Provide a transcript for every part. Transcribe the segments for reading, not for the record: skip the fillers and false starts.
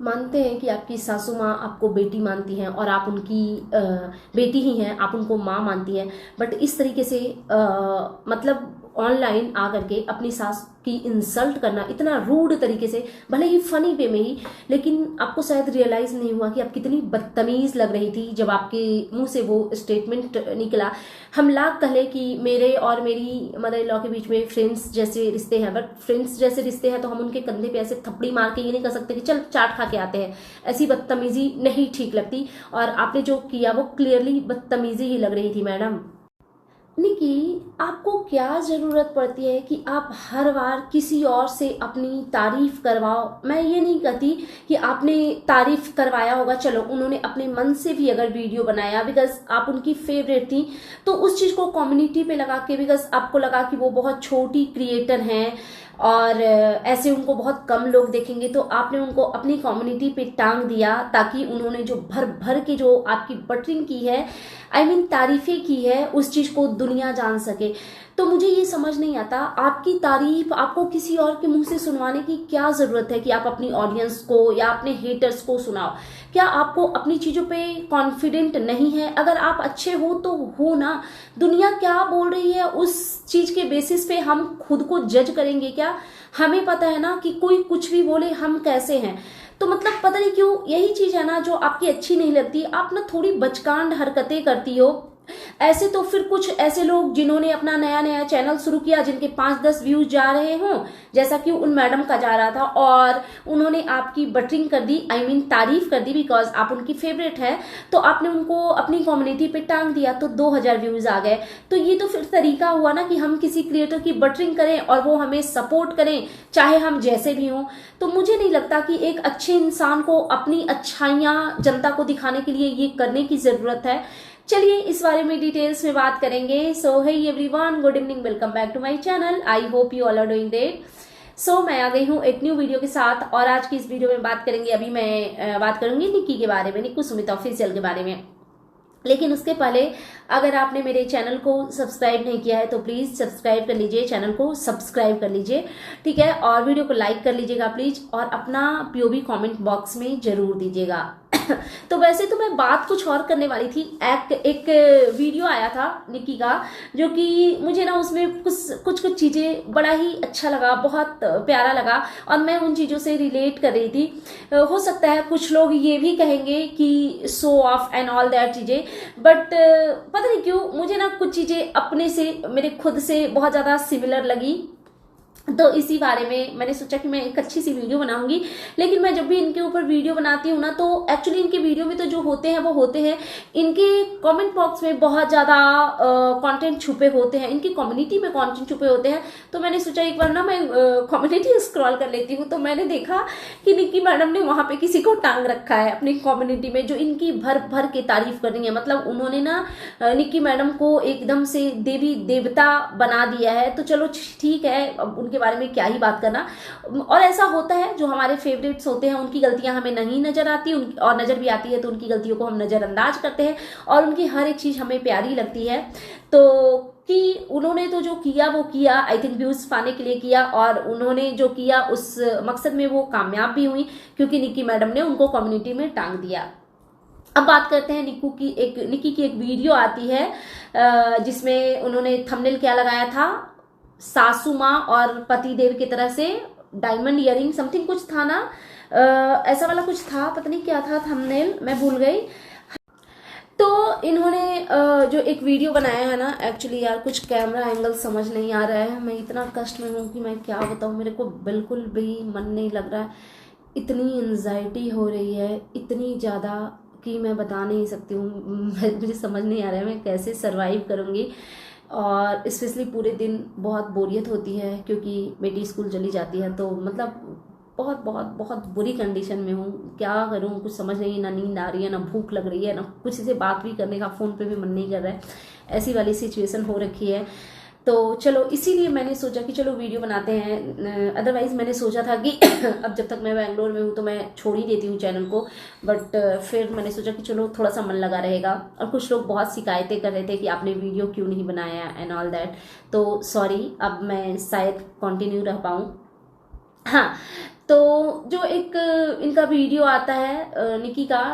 मानते हैं कि आपकी सासू माँ आपको बेटी मानती हैं और आप उनकी बेटी ही हैं, आप उनको माँ मानती हैं, बट इस तरीके से मतलब ऑनलाइन आकर के अपनी सास की इंसल्ट करना इतना रूड तरीके से, भले ही फनी वे में ही, लेकिन आपको शायद रियलाइज नहीं हुआ कि आप कितनी बदतमीज लग रही थी जब आपके मुंह से वो स्टेटमेंट निकला। हम लाख कह ले कि मेरे और मेरी मदर इन लॉ के बीच में फ्रेंड्स जैसे रिश्ते हैं, बट फ्रेंड्स जैसे रिश्ते हैं तो हम उनके कंधे पे ऐसे थप्पड़ी मार के ये नहीं कर सकते कि चल चाट खा के आते हैं। ऐसी बदतमीजी नहीं ठीक लगती, और आपने जो किया वो क्लियरली बदतमीजी ही लग रही थी मैडम। निकी, आपको क्या जरूरत पड़ती है कि आप हर बार किसी और से अपनी तारीफ करवाओ। मैं ये नहीं कहती कि आपने तारीफ करवाया होगा, चलो उन्होंने अपने मन से भी अगर वीडियो बनाया बिकॉज आप उनकी फेवरेट थी, तो उस चीज को कम्युनिटी पे लगा के, बिकॉज आपको लगा कि वो बहुत छोटी क्रिएटर हैं और ऐसे उनको बहुत कम लोग देखेंगे, तो आपने उनको अपनी कम्युनिटी पे टांग दिया ताकि उन्होंने जो भर भर के जो आपकी बटरिंग की है, आई मीन तारीफें की है, उस चीज को दुनिया जान सके। तो मुझे ये समझ नहीं आता, आपकी तारीफ आपको किसी और के मुंह से सुनवाने की क्या जरूरत है कि आप अपनी ऑडियंस को या अपने हेटर्स को सुनाओ। क्या आपको अपनी चीजों पे कॉन्फिडेंट नहीं है? अगर आप अच्छे हो तो हो ना, दुनिया क्या बोल रही है उस चीज के बेसिस पे हम खुद को जज करेंगे क्या? हमें पता है ना कि कोई कुछ भी बोले हम कैसे हैं। तो मतलब पता नहीं क्यों यही चीज है ना जो आपकी अच्छी नहीं लगती, आप ना थोड़ी बचकांड हरकतें करती हो। ऐसे तो फिर कुछ ऐसे लोग जिन्होंने अपना नया नया चैनल शुरू किया, जिनके 5-10 व्यूज जा रहे हों, जैसा कि उन मैडम का जा रहा था, और उन्होंने आपकी बटरिंग कर दी, आई मीन तारीफ कर दी बिकॉज आप उनकी फेवरेट है, तो आपने उनको अपनी कम्युनिटी पे टांग दिया तो 2000 व्यूज आ गए। तो ये तो फिर तरीका हुआ ना कि हम किसी क्रिएटर की बटरिंग करें और वो हमें सपोर्ट करें, चाहे हम जैसे भी हों। तो मुझे नहीं लगता कि एक अच्छे इंसान को अपनी अच्छाइयां जनता को दिखाने के लिए ये करने की जरूरत है। चलिए इस बारे में डिटेल्स में बात करेंगे। So hey everyone, good evening, welcome back to my channel. I hope you all are doing great. So मैं आ गई हूँ एक न्यू वीडियो के साथ, और आज की इस वीडियो में बात करेंगे, अभी मैं बात करूंगी निक्की के बारे में, निक्कू सुमित ऑफिशियल के बारे में। लेकिन उसके पहले अगर आपने मेरे चैनल को सब्सक्राइब नहीं किया है तो प्लीज सब्सक्राइब कर लीजिए, चैनल को सब्सक्राइब कर लीजिए, ठीक है, और वीडियो को लाइक कर लीजिएगा प्लीज, और अपना पीओवी कमेंट बॉक्स में जरूर दीजिएगा। तो वैसे तो मैं बात कुछ और करने वाली थी। एक वीडियो आया था निक्की का, जो कि मुझे ना उसमें कुछ चीजें बड़ा ही अच्छा लगा, बहुत प्यारा लगा, और मैं उन चीजों से रिलेट कर रही थी। हो सकता है कुछ लोग ये भी कहेंगे कि show off and all that चीजें, बट पता नहीं क्यों मुझे ना कुछ चीजें अपने से, मेरे खुद से बहुत ज्यादा सिमिलर लगी। तो इसी बारे में मैंने सोचा कि मैं एक अच्छी सी वीडियो बनाऊंगी। लेकिन मैं जब भी इनके ऊपर वीडियो बनाती हूँ ना, तो एक्चुअली इनके वीडियो में तो जो होते हैं वो होते हैं, इनके कमेंट बॉक्स में बहुत ज्यादा कंटेंट छुपे होते हैं, इनकी कम्युनिटी में कंटेंट छुपे होते हैं। तो मैंने सोचा एक बार ना मैं कम्युनिटी स्क्रॉल कर लेती हूँ, तो मैंने देखा कि निक्की मैडम ने वहां पे किसी को टांग रखा है अपनी कम्युनिटी में, जो इनकी भर भर के तारीफ कर रही है। मतलब उन्होंने ना निक्की मैडम को एकदम से देवी देवता बना दिया है। तो चलो ठीक है, अब उनके बारे में क्या ही बात करना। और ऐसा होता है, जो हमारे फेवरेट्स होते हैं उनकी गलतियां हमें नहीं नजर आती, और नजर भी आती है तो उनकी गलतियों को हम नजरअंदाज करते हैं, और उनकी हर एक चीज हमें प्यारी लगती है। तो कि उन्होंने तो जो किया वो किया, आई थिंक व्यूज पाने के लिए किया, और उन्होंने जो किया उस मकसद में वो कामयाब भी हुई, क्योंकि निक्की मैडम ने उनको कम्युनिटी में टांग दिया। अब बात करते हैं निक्की की एक वीडियो आती है जिसमें उन्होंने थंबनेल क्या लगाया था, सासू माँ और पति देव की तरह से डायमंड इयरिंग समथिंग कुछ था ना, ऐसा वाला कुछ था, पता नहीं क्या था थंबनेल, मैं भूल गई। तो इन्होंने जो एक वीडियो बनाया है ना, एक्चुअली यार कुछ कैमरा एंगल समझ नहीं आ रहा है, मैं इतना कष्ट में हूँ कि मैं क्या बताऊँ, मेरे को बिल्कुल भी मन नहीं लग रहा है, इतनी एंजाइटी हो रही है, इतनी ज़्यादा कि मैं बता नहीं सकती हूँ। मुझे समझ नहीं आ रहा है मैं कैसे सरवाइव करूँगी, और स्पेशली पूरे दिन बहुत बोरियत होती है क्योंकि बेटी स्कूल चली जाती है। तो मतलब बहुत बहुत बहुत बुरी कंडीशन में हूँ, क्या करूँ कुछ समझ नहीं, ना नींद आ रही है, ना भूख लग रही है, ना कुछ से बात भी करने का, फ़ोन पे भी मन नहीं कर रहा है, ऐसी वाली सिचुएशन हो रखी है। तो चलो इसीलिए मैंने सोचा कि चलो वीडियो बनाते हैं। अदरवाइज मैंने सोचा था कि अब जब तक मैं बैंगलोर में हूँ तो मैं छोड़ ही देती हूँ चैनल को, बट फिर मैंने सोचा कि चलो थोड़ा सा मन लगा रहेगा। और कुछ लोग बहुत शिकायतें कर रहे थे कि आपने वीडियो क्यों नहीं बनाया एंड ऑल दैट, तो सॉरी, अब मैं शायद कंटिन्यू रह पाऊँ। हाँ, तो जो एक इनका वीडियो आता है निकी का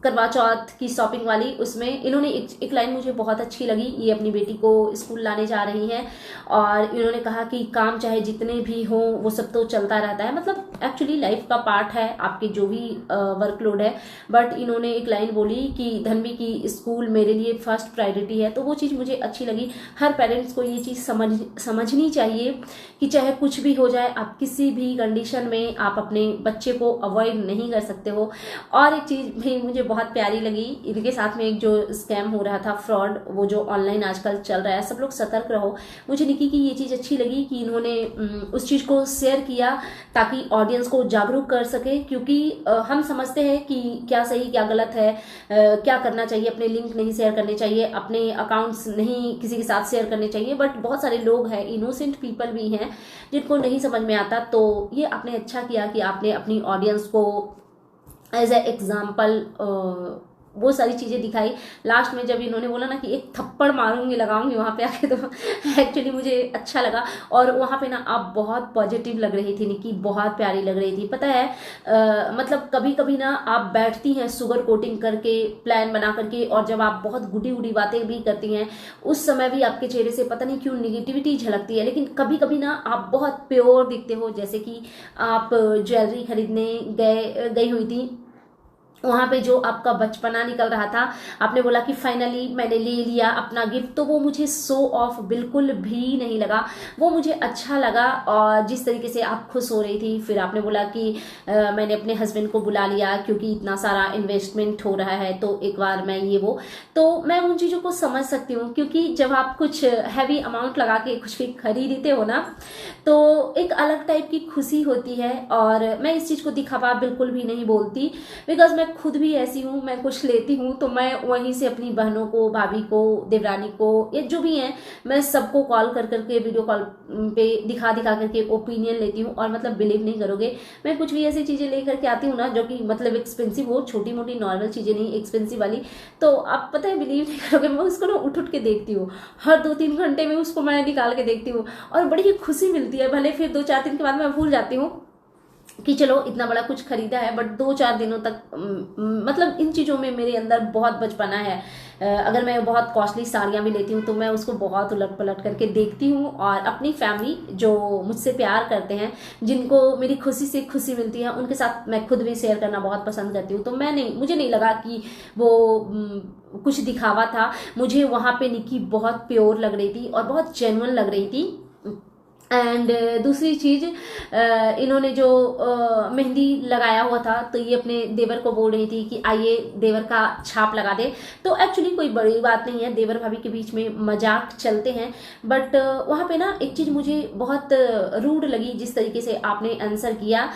करवा चौथ की शॉपिंग वाली, उसमें इन्होंने एक लाइन मुझे बहुत अच्छी लगी। ये अपनी बेटी को स्कूल लाने जा रही हैं और इन्होंने कहा कि काम चाहे जितने भी हों वो सब तो चलता रहता है, मतलब एक्चुअली लाइफ का पार्ट है आपके जो भी वर्कलोड है। बट इन्होंने एक लाइन बोली कि धन्वी की स्कूल मेरे लिए फर्स्ट प्रायोरिटी है, तो वो चीज़ मुझे अच्छी लगी। हर पेरेंट्स को ये चीज़ समझनी चाहिए कि चाहे कुछ भी हो जाए, आप किसी भी कंडीशन में आप अपने बच्चे को अवॉइड नहीं कर सकते हो। और एक चीज़ भी मुझे बहुत प्यारी लगी, इनके साथ में एक जो स्कैम हो रहा था, फ्रॉड, वो जो ऑनलाइन आजकल चल रहा है, सब लोग सतर्क रहो। मुझे निकी की ये चीज़ अच्छी लगी कि इन्होंने उस चीज़ को शेयर किया ताकि ऑडियंस को जागरूक कर सके, क्योंकि हम समझते हैं कि क्या सही क्या गलत है, क्या करना चाहिए, अपने लिंक नहीं शेयर करने चाहिए, अपने अकाउंट्स नहीं किसी के साथ शेयर करने चाहिए। बट बहुत सारे लोग हैं, इनोसेंट पीपल भी हैं जिनको नहीं समझ में आता। तो ये आपने अच्छा किया कि आपने अपनी ऑडियंस को एज ए एग्जाम्पल वो सारी चीज़ें दिखाई। लास्ट में जब इन्होंने बोला ना कि एक थप्पड़ मारूंगी लगाऊंगी वहाँ पे आके, तो एक्चुअली मुझे अच्छा लगा। और वहाँ पे ना आप बहुत पॉजिटिव लग रही थी निकी, बहुत प्यारी लग रही थी। पता है मतलब कभी कभी ना आप बैठती हैं सुगर कोटिंग करके, प्लान बना करके, और जब आप बहुत गुडी गुडी बातें भी करती हैं उस समय भी आपके चेहरे से पता नहीं क्यों निगेटिविटी झलकती है। लेकिन कभी कभी ना आप बहुत प्योर दिखते हो, जैसे कि आप ज्वेलरी खरीदने गई हुई थी, वहाँ पे जो आपका बचपना निकल रहा था, आपने बोला कि फाइनली मैंने ले लिया अपना गिफ्ट, तो वो मुझे शो ऑफ बिल्कुल भी नहीं लगा, वो मुझे अच्छा लगा। और जिस तरीके से आप खुश हो रही थी, फिर आपने बोला कि मैंने अपने हस्बैंड को बुला लिया क्योंकि इतना सारा इन्वेस्टमेंट हो रहा है, तो एक बार मैं ये वो, तो मैं उन चीज़ों को समझ सकती हूँ, क्योंकि जब आप कुछ हैवी अमाउंट लगा के कुछ भी खरीदते हो ना, तो एक अलग टाइप की खुशी होती है। और मैं इस चीज़ को दिखावा बिल्कुल भी नहीं बोलती, बिकॉज मैं खुद भी ऐसी हूँ, मैं कुछ लेती हूँ तो मैं वहीं से अपनी बहनों को, भाभी को, देवरानी को, ये जो भी हैं, मैं सबको कॉल कर करके, वीडियो कॉल पे दिखा करके ओपिनियन लेती हूँ। और मतलब बिलीव नहीं करोगे, मैं कुछ भी ऐसी चीज़ें लेकर के आती हूँ ना जो कि मतलब एक्सपेंसिव हो, छोटी मोटी नॉर्मल चीज़ें नहीं, एक्सपेंसिव वाली, तो आप पता है बिलीव नहीं करोगे, मैं उसको ना उठ के देखती हूँ, हर 2-3 घंटे में उसको मैं निकाल के देखती हूँ और बड़ी ही खुशी मिलती है। भले फिर 2-4 दिन के बाद मैं भूल जाती हूँ कि चलो इतना बड़ा कुछ खरीदा है, बट 2-4 दिनों तक मतलब इन चीज़ों में मेरे अंदर बहुत बचपना है। अगर मैं बहुत कॉस्टली साड़ियाँ भी लेती हूँ तो मैं उसको बहुत उलट पलट करके देखती हूँ, और अपनी फैमिली जो मुझसे प्यार करते हैं, जिनको मेरी खुशी से खुशी मिलती है, उनके साथ मैं खुद भी शेयर करना बहुत पसंद करती हूँ। तो मुझे नहीं लगा कि वो कुछ दिखावा था। मुझे वहाँ पे निकी बहुत प्योर लग रही थी और बहुत जेन्युइन लग रही थी। एंड दूसरी चीज़, इन्होंने जो मेहंदी लगाया हुआ था, तो ये अपने देवर को बोल रही थी कि आइए देवर का छाप लगा दे। तो एक्चुअली कोई बड़ी बात नहीं है, देवर भाभी के बीच में मजाक चलते हैं। बट वहाँ पे ना एक चीज़ मुझे बहुत रूड लगी, जिस तरीके से आपने आंसर किया।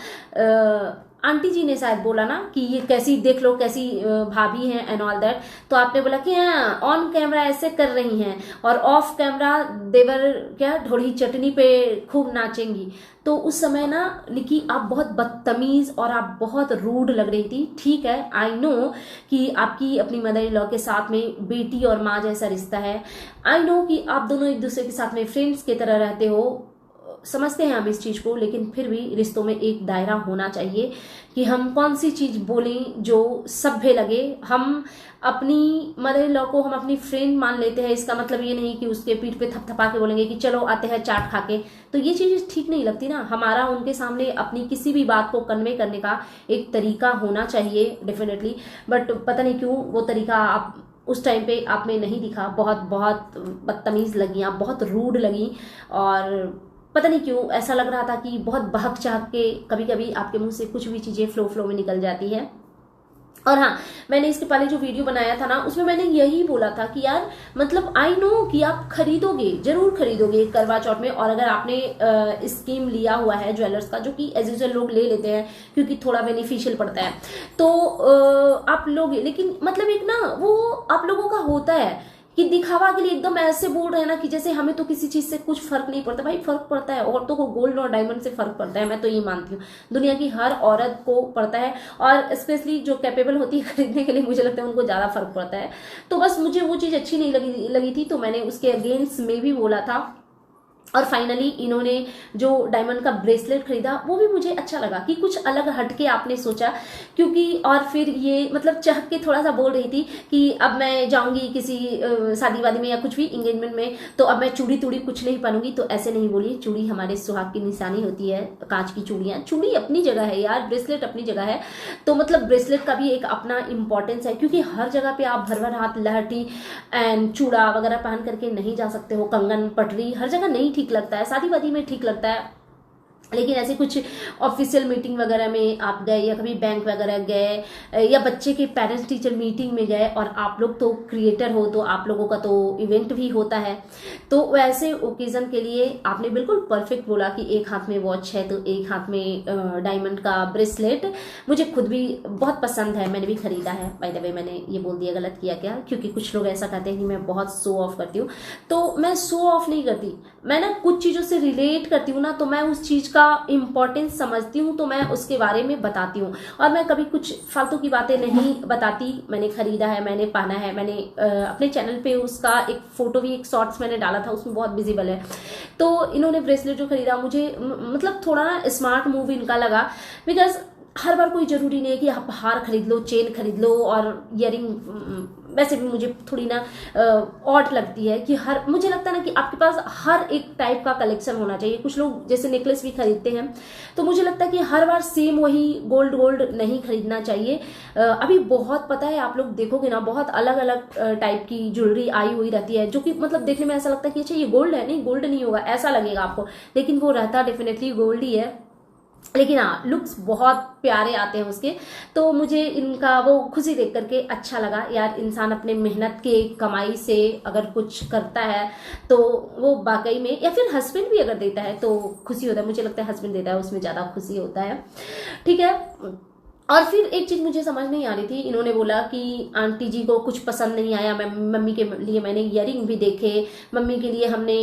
आंटी जी ने शायद बोला ना कि ये कैसी, देख लो कैसी भाभी हैं एंड ऑल दैट, तो आपने बोला कि हाँ ऑन कैमरा ऐसे कर रही हैं और ऑफ कैमरा देवर क्या ढोड़ी चटनी पे खूब नाचेंगी। तो उस समय ना निकी आप बहुत बदतमीज और आप बहुत रूड लग रही थी। ठीक है, आई नो कि आपकी अपनी मदर इन लॉ के साथ में बेटी और माँ जैसा रिश्ता है, आई नो कि आप दोनों एक दूसरे के साथ में फ्रेंड्स की तरह रहते हो, समझते हैं हम इस चीज़ को, लेकिन फिर भी रिश्तों में एक दायरा होना चाहिए कि हम कौन सी चीज़ बोलें जो सभ्य लगे। हम अपनी मदर इन लॉ को हम अपनी फ्रेंड मान लेते हैं, इसका मतलब ये नहीं कि उसके पीठ पे थपथपा के बोलेंगे कि चलो आते हैं चाट खा के, तो ये चीज़ ठीक नहीं लगती ना। हमारा उनके सामने अपनी किसी भी बात को कन्वे करने का एक तरीका होना चाहिए डेफिनेटली, बट पता नहीं क्यों वो तरीका आप उस टाइम पे आप में नहीं दिखा। बहुत बहुत बदतमीज़ लगी आप, बहुत रूड लगी, और पता नहीं क्यों ऐसा लग रहा था कि बहुत बहक चाहक के कभी कभी आपके मुंह से कुछ भी चीज़ें फ्लो में निकल जाती है। और हाँ, मैंने इसके पहले जो वीडियो बनाया था ना, उसमें मैंने यही बोला था कि यार मतलब आई नो कि आप खरीदोगे, जरूर खरीदोगे करवा चौथ में, और अगर आपने स्कीम लिया हुआ है ज्वेलर्स का, जो कि एज यूजुअल लोग ले लेते हैं क्योंकि थोड़ा बेनिफिशियल पड़ता है, तो आप लोगे। लेकिन मतलब एक ना वो आप लोगों का होता है कि दिखावा के लिए एकदम ऐसे बोल रहे हैं ना कि जैसे हमें तो किसी चीज से कुछ फर्क नहीं पड़ता। भाई फर्क पड़ता है, औरतों को गोल्ड और डायमंड से फर्क पड़ता है, मैं तो ये मानती हूँ, दुनिया की हर औरत को पड़ता है, और स्पेशली जो कैपेबल होती है खरीदने के लिए, मुझे लगता है उनको ज्यादा फर्क पड़ता है। तो बस मुझे वो चीज अच्छी नहीं लगी थी, तो मैंने उसके अगेंस्ट में भी बोला था। और फाइनली इन्होंने जो डायमंड का ब्रेसलेट खरीदा वो भी मुझे अच्छा लगा कि कुछ अलग हटके आपने सोचा, क्योंकि और फिर ये मतलब चहक के थोड़ा सा बोल रही थी कि अब मैं जाऊंगी किसी शादी वादी में या कुछ भी इंगेजमेंट में, तो अब मैं चूड़ी तूड़ी कुछ नहीं पहनूंगी। तो ऐसे नहीं बोलिए, चूड़ी हमारे सुहाग की निशानी होती है, कांच की चूड़ियाँ, चूड़ी अपनी जगह है यार, ब्रेसलेट अपनी जगह है। तो मतलब ब्रेसलेट का भी एक अपना इंपॉर्टेंस है, क्योंकि हर जगह पे आप भर भर हाथ लहठी एंड चूड़ा वगैरह पहन करके नहीं जा सकते हो, कंगन पटरी हर जगह नहीं ठीक लगता है, शादी वादी में ठीक लगता है, लेकिन ऐसे कुछ ऑफिशियल मीटिंग वगैरह में आप गए या कभी बैंक वगैरह गए या बच्चे के पेरेंट्स टीचर मीटिंग में गए, और आप लोग तो क्रिएटर हो तो आप लोगों का तो इवेंट भी होता है, तो वैसे ओकेजन के लिए आपने बिल्कुल परफेक्ट बोला कि एक हाथ में वॉच है तो एक हाथ में डायमंड का ब्रेसलेट। मुझे खुद भी बहुत पसंद है, मैंने भी खरीदा है। बाय द वे मैंने ये बोल दिया गलत किया क्या, क्योंकि कुछ लोग ऐसा कहते हैं कि मैं बहुत शो ऑफ करती हूँ, तो मैं शो ऑफ नहीं करती, मैं ना कुछ चीज़ों से रिलेट करती हूँ ना, तो मैं उस चीज़ का इम्पोर्टेंस समझती हूँ तो मैं उसके बारे में बताती हूँ, और मैं कभी कुछ फालतू की बातें नहीं बताती। मैंने खरीदा है, मैंने पहना है, मैंने अपने चैनल पे उसका एक फोटो भी, एक शॉर्ट्स मैंने डाला था, उसमें बहुत विजिबल है। तो इन्होंने ब्रेसलेट जो खरीदा मुझे मतलब थोड़ा ना स्मार्ट मूव इनका लगा, बिकॉज हर बार कोई जरूरी नहीं है कि आप हार खरीद लो, चेन खरीद लो और इयरिंग। वैसे भी मुझे थोड़ी ना ऑड लगती है कि मुझे लगता है ना कि आपके पास हर एक टाइप का कलेक्शन होना चाहिए। कुछ लोग जैसे नेकलेस भी खरीदते हैं, तो मुझे लगता है कि हर बार सेम वही गोल्ड नहीं खरीदना चाहिए। अभी बहुत पता है, आप लोग देखोगे ना बहुत अलग अलग टाइप की ज्वेलरी आई हुई रहती है, जो कि मतलब देखने में ऐसा लगता है कि अच्छा ये गोल्ड है, नहीं गोल्ड नहीं होगा ऐसा लगेगा आपको, लेकिन वो रहता डेफिनेटली गोल्ड ही है। लेकिन हाँ, लुक्स बहुत प्यारे आते हैं उसके। तो मुझे इनका वो खुशी देख करके अच्छा लगा यार, इंसान अपने मेहनत के कमाई से अगर कुछ करता है तो वो वाकई में, या फिर हस्बैंड भी अगर देता है तो खुशी होता है। मुझे लगता है हस्बैंड देता है उसमें ज़्यादा खुशी होता है, ठीक है। और फिर एक चीज मुझे समझ नहीं आ रही थी, इन्होंने बोला कि आंटी जी को कुछ पसंद नहीं आया, मैं मम्मी के लिए मैंने इयरिंग भी देखे, मम्मी के लिए हमने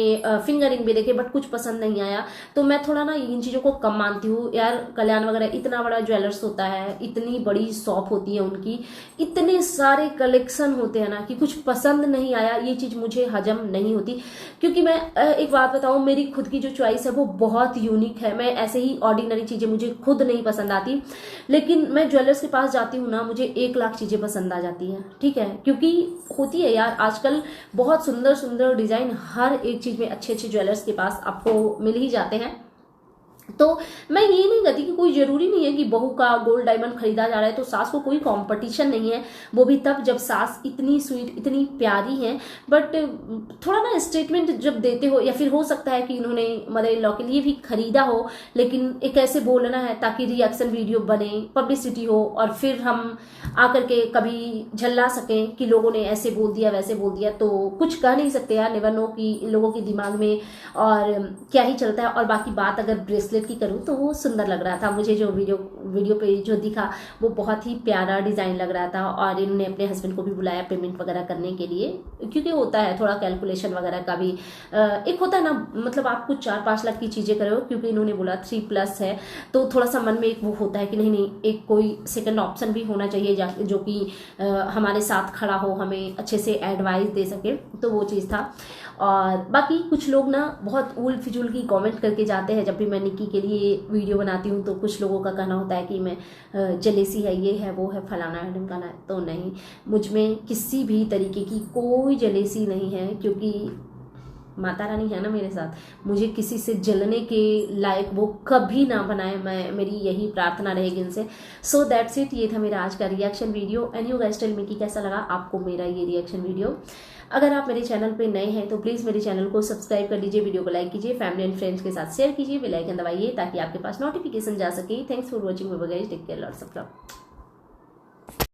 फिंगरिंग भी देखे, बट कुछ पसंद नहीं आया। तो मैं थोड़ा ना इन चीज़ों को कम मानती हूँ यार। कल्याण वगैरह इतना बड़ा ज्वेलर्स होता है, इतनी बड़ी शॉप होती है उनकी, इतने सारे कलेक्शन होते हैं ना कि कुछ पसंद नहीं आया, ये चीज़ मुझे हजम नहीं होती। क्योंकि मैं एक बात बताऊँ, मेरी खुद की जो चॉइस है वो बहुत यूनिक है। मैं ऐसे ही ऑर्डिनरी चीज़ें मुझे खुद नहीं पसंद आती, लेकिन मैं ज्वेलर्स के पास जाती हूँ ना, मुझे 1 लाख चीजें पसंद आ जाती हैं, ठीक है। क्योंकि होती है यार आजकल बहुत सुंदर सुंदर डिजाइन हर एक चीज में अच्छे अच्छे ज्वेलर्स के पास आपको मिल ही जाते हैं। तो मैं ये नहीं कहती कि कोई जरूरी नहीं है कि बहू का गोल्ड डायमंड खरीदा जा रहा है तो सास को कोई कंपटीशन नहीं है, वो भी तब जब सास इतनी स्वीट इतनी प्यारी है। बट थोड़ा ना स्टेटमेंट जब देते हो, या फिर हो सकता है कि इन्होंने मदर इन लॉ के लिए भी खरीदा हो, लेकिन एक ऐसे बोलना है ताकि रिएक्शन वीडियो बने, पब्लिसिटी हो, और फिर हम आकर के कभी झल्ला सकें कि लोगों ने ऐसे बोल दिया वैसे बोल दिया। तो कुछ कह नहीं सकते यार, नेवर नो कि लोगों के दिमाग में और क्या ही चलता है। और बाकी बात अगर ब्रेसलेट की करूँ तो वो सुंदर लग रहा था मुझे, जो वीडियो पे जो दिखा वो बहुत ही प्यारा डिजाइन लग रहा था। और इन्होंने अपने हस्बैंड को भी बुलाया पेमेंट वगैरह करने के लिए, क्योंकि होता है थोड़ा कैलकुलेशन वगैरह का भी एक होता है ना, मतलब आप कुछ 4-5 लाख की चीजें करो, क्योंकि इन्होंने बोला 3+ है, तो थोड़ा सा मन में एक वो होता है कि नहीं एक कोई सेकंड ऑप्शन भी होना चाहिए जो कि हमारे साथ खड़ा हो, हमें अच्छे से एडवाइस दे सके, तो वो चीज़ था। और बाकी कुछ लोग ना बहुत उल फिजूल की कमेंट करके जाते हैं। जब भी मैं निक्की के लिए वीडियो बनाती हूँ तो कुछ लोगों का कहना होता है कि मैं जलेसी है, ये है वो है, फलाना है ढिमकाना है। तो नहीं, मुझ में किसी भी तरीके की कोई जलेसी नहीं है, क्योंकि माता रानी है ना मेरे साथ, मुझे किसी से जलने के लायक वो कभी ना बनाए। मेरी यही प्रार्थना रहेगी इनसे। सो दैट्स इट, ये था मेरा आज का reaction video. And you guys tell me कि कैसा लगा आपको मेरा ये रिएक्शन वीडियो। अगर आप मेरे चैनल पे नए हैं तो प्लीज़ मेरे चैनल को सब्सक्राइब कर लीजिए, वीडियो को लाइक कीजिए, फैमिली एंड फ्रेंड्स के साथ शेयर कीजिए, बेल आइकन दबाइए ताकि आपके पास नोटिफिकेशन जा सके। Thanks for watching, bye bye guys, take care, lots of love.